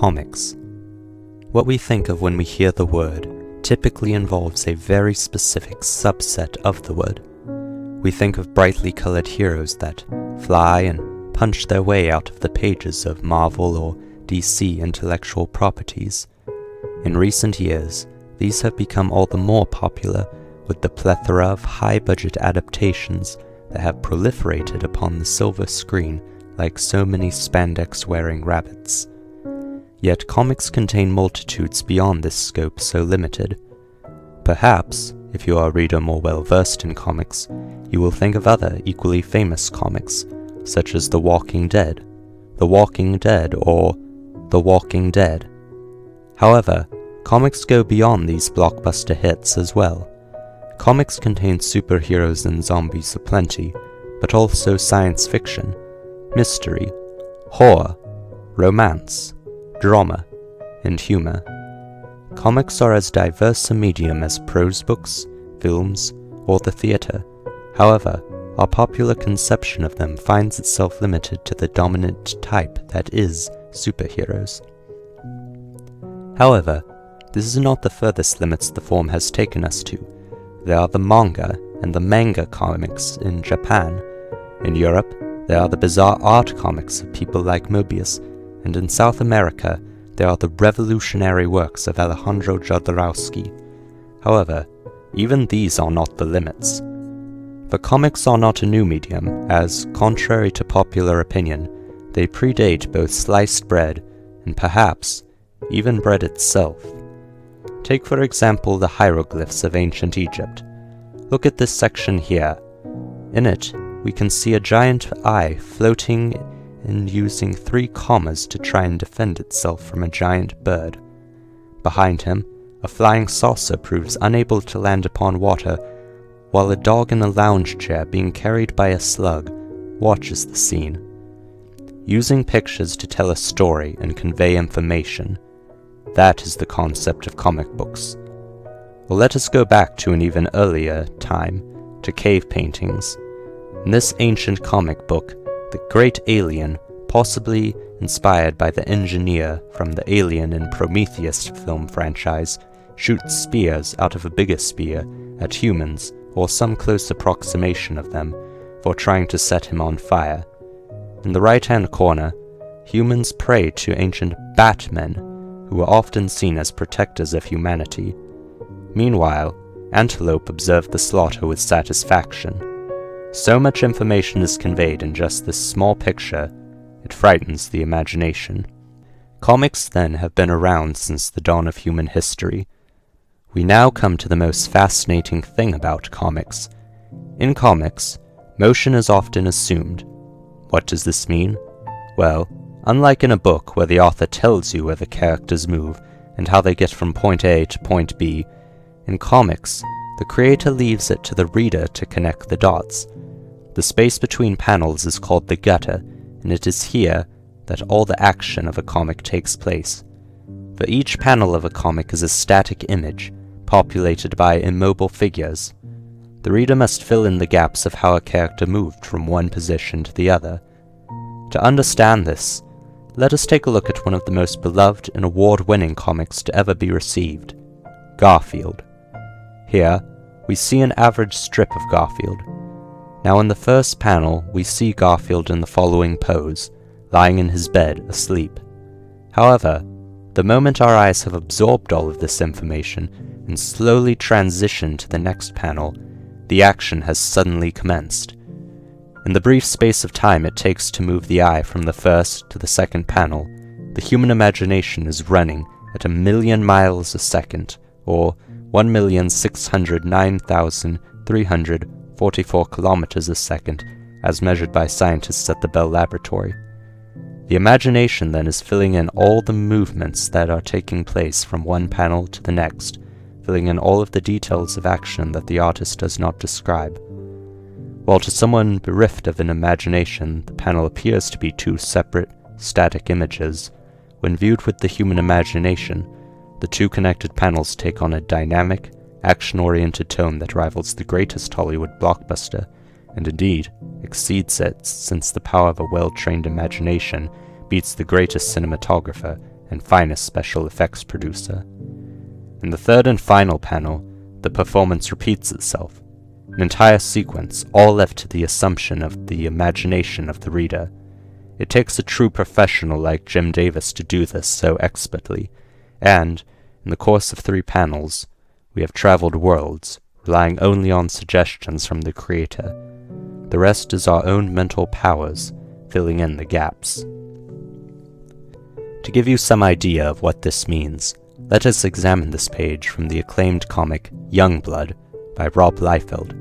Comics. What we think of when we hear the word typically involves a very specific subset of the word. We think of brightly colored heroes that fly and punch their way out of the pages of Marvel or DC intellectual properties. In recent years, these have become all the more popular with the plethora of high-budget adaptations that have proliferated upon the silver screen like so many spandex-wearing rabbits. Yet comics contain multitudes beyond this scope so limited. Perhaps, if you are a reader more well-versed in comics, you will think of other equally famous comics, such as The Walking Dead, or The Walking Dead. However, comics go beyond these blockbuster hits as well. Comics contain superheroes and zombies aplenty, but also science fiction, mystery, horror, romance, drama, and humor. Comics are as diverse a medium as prose books, films, or the theatre. However, our popular conception of them finds itself limited to the dominant type that is superheroes. However, this is not the furthest limits the form has taken us to. There are the manga and the manga comics in Japan. In Europe, there are the bizarre art comics of people like Mobius, and in South America, there are the revolutionary works of Alejandro Jodorowsky. However, even these are not the limits. For comics are not a new medium, as, contrary to popular opinion, they predate both sliced bread and perhaps even bread itself. Take for example the hieroglyphs of ancient Egypt. Look at this section here. In it, we can see a giant eye floating and using 3 commas to try and defend itself from a giant bird. Behind him, a flying saucer proves unable to land upon water, while a dog in a lounge chair being carried by a slug watches the scene. Using pictures to tell a story and convey information, that is the concept of comic books. Well, let us go back to an even earlier time, to cave paintings. In this ancient comic book, the great alien, possibly inspired by the engineer from the Alien and Prometheus film franchise, shoots spears out of a bigger spear at humans or some close approximation of them for trying to set him on fire. In the right-hand corner, humans pray to ancient Batmen, who are often seen as protectors of humanity. Meanwhile, Antelope observed the slaughter with satisfaction. So much information is conveyed in just this small picture, it frightens the imagination. Comics, then, have been around since the dawn of human history. We now come to the most fascinating thing about comics. In comics, motion is often assumed. What does this mean? Well, unlike in a book where the author tells you where the characters move and how they get from point A to point B, in comics, the creator leaves it to the reader to connect the dots. The space between panels is called the gutter, and it is here that all the action of a comic takes place. For each panel of a comic is a static image, populated by immobile figures. The reader must fill in the gaps of how a character moved from one position to the other. To understand this, let us take a look at one of the most beloved and award-winning comics to ever be received, Garfield. Here, we see an average strip of Garfield. Now in the first panel, we see Garfield in the following pose, lying in his bed, asleep. However, the moment our eyes have absorbed all of this information and slowly transitioned to the next panel, the action has suddenly commenced. In the brief space of time it takes to move the eye from the first to the second panel, the human imagination is running at 1,000,000 miles a second, or 1,609,344 kilometers a second, as measured by scientists at the Bell Laboratory. The imagination then is filling in all the movements that are taking place from one panel to the next, filling in all of the details of action that the artist does not describe. While to someone bereft of an imagination, the panel appears to be 2 separate, static images, when viewed with the human imagination, the 2 connected panels take on a dynamic, action-oriented tone that rivals the greatest Hollywood blockbuster, and indeed exceeds it, since the power of a well-trained imagination beats the greatest cinematographer and finest special effects producer. In the third and final panel, the performance repeats itself, an entire sequence, all left to the assumption of the imagination of the reader. It takes a true professional like Jim Davis to do this so expertly, and, in the course of 3 panels, we have traveled worlds, relying only on suggestions from the creator. The rest is our own mental powers, filling in the gaps. To give you some idea of what this means, let us examine this page from the acclaimed comic Youngblood by Rob Liefeld.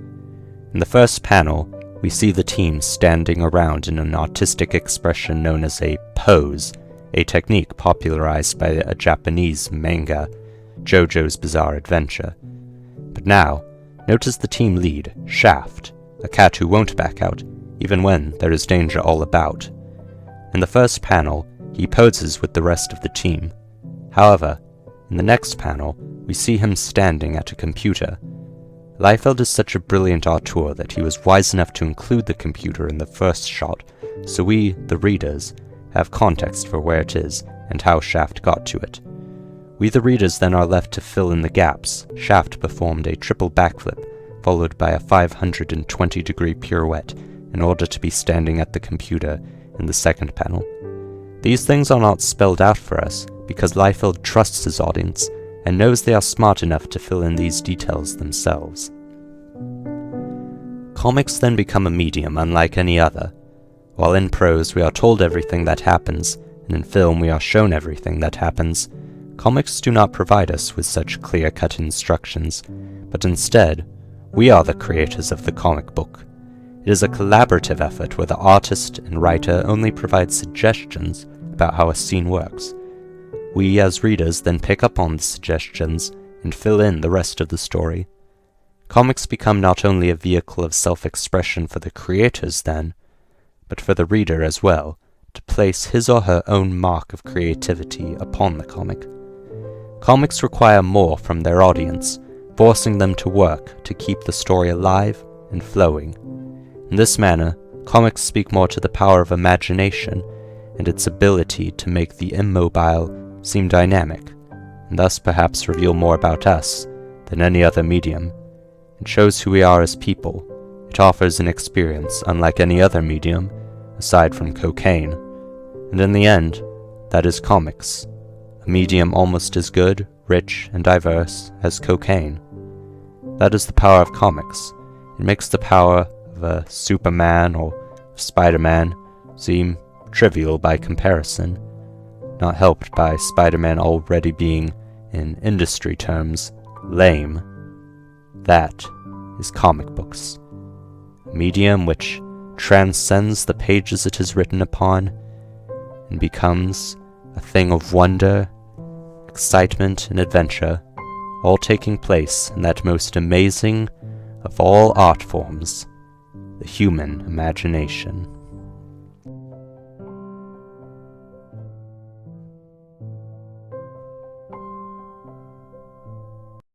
In the first panel, we see the team standing around in an artistic expression known as a pose, a technique popularized by a Japanese manga, JoJo's Bizarre Adventure. But now, notice the team lead, Shaft, a cat who won't back out, even when there is danger all about. In the first panel, he poses with the rest of the team. However, in the next panel, we see him standing at a computer. Liefeld is such a brilliant auteur that he was wise enough to include the computer in the first shot, so we, the readers, have context for where it is and how Shaft got to it. We, the readers, then are left to fill in the gaps. Shaft performed a triple backflip, followed by a 520-degree pirouette, in order to be standing at the computer in the second panel. These things are not spelled out for us, because Liefeld trusts his audience, and knows they are smart enough to fill in these details themselves. Comics then become a medium unlike any other. While in prose we are told everything that happens, and in film we are shown everything that happens, comics do not provide us with such clear-cut instructions, but instead, we are the creators of the comic book. It is a collaborative effort where the artist and writer only provide suggestions about how a scene works. We, as readers, then pick up on the suggestions and fill in the rest of the story. Comics become not only a vehicle of self-expression for the creators then, but for the reader as well, to place his or her own mark of creativity upon the comic. Comics require more from their audience, forcing them to work to keep the story alive and flowing. In this manner, comics speak more to the power of imagination and its ability to make the immobile seem dynamic, and thus perhaps reveal more about us than any other medium. It shows who we are as people. It offers an experience unlike any other medium, aside from cocaine. And in the end, that is comics, a medium almost as good, rich, and diverse as cocaine. That is the power of comics. It makes the power of a Superman or Spider-Man seem trivial by comparison, not helped by Spider-Man already being, in industry terms, lame. That is comic books, a medium which transcends the pages it is written upon and becomes a thing of wonder, excitement, and adventure, all taking place in that most amazing of all art forms, the human imagination.